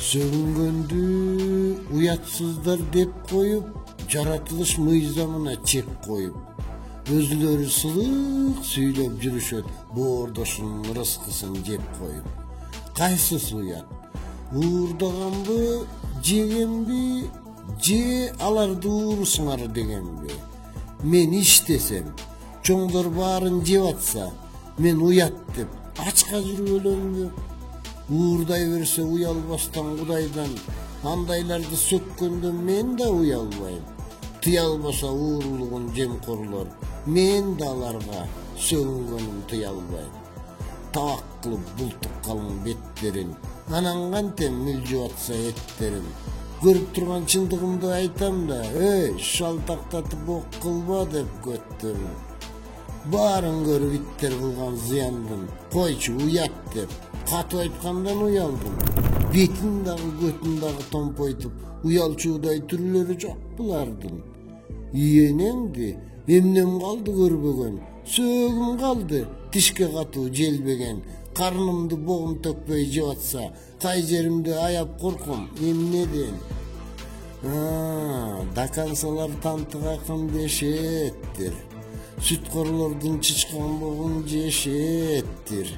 Sөгүнгөндү уятсыздар деп коюп, жаратылыш мыйзамына чек коюп, өзүлөрү сылык сүйлөп жүрүшөт, боордошунун рызкысын жеп коюп. Кайсысы уят? Уурдаганбы, жегенби, же аларды уурусуңар дегенби? Мен иштесем, чоңдор баарын жеп атса, мен уят деп ачка жүрүп өлөмбү? Уурдай берсе уялбастан Кудайдан, андайларды сөккөндө мен да уялбайм. Тыя албаса уурулугун жемкорлор, мен да аларга сөгүнгөнүн тыя албайм. Табак кылып бултук калың беттерин, анан кантем мүлжүп атса эттерин. Көрүп турган чындыгымды айтам да, шалтактатып ок кылба деп көттөрүм. Баарын көрүп иттер кылган зыяндын, койчу уят деп катып айткандан уялдым. Бетин дагы көтүн дагы томпойтуп, уялчуудай түрлөрү жок булардын. Ийенеңди эмнем калды көрбөгөн, сөөгүм калды тишке катуу желбеген. Карнымды богум төкпөй жеп атса, кай жеримди аяп корком, эмнеден? Дакансалар тантыга кым дешеттир. Сүткорлордун чычкан богун жешеттир.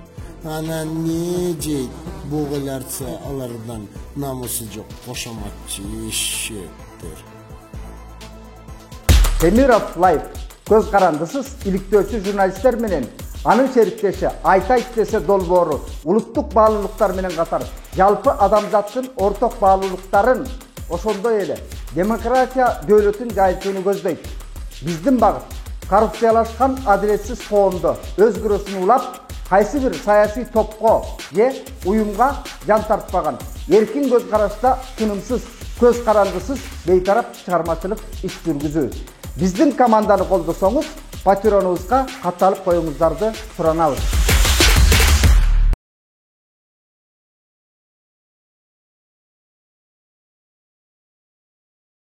Анан не жейт? Бог эле артса алардан намысы жок кошоматчы эшектер. Темиров Лайф көз карандысыз иликтөөчү журналисттер менен анын шериктеши Айтайт десе долбоору улуттук баалуулуктар менен катар жалпы адамзаттын орток баалуулуктарын, ошондой эле демократия дөөлөтүн жайылтууну көздөйт. Биздин багыт коррупциялашкан адилетсиз коомдо өз күрөсүн улап, кайсы бир саясий топко же уюмга жан тартпаган, эркин көз карашта тынымсыз, көз карандысыз бейтарап чыгармачылык иш жүргүзүү. Биздин команданы колдосоңуз, Patreon'убузга катталып коюңуздарды суранабыз.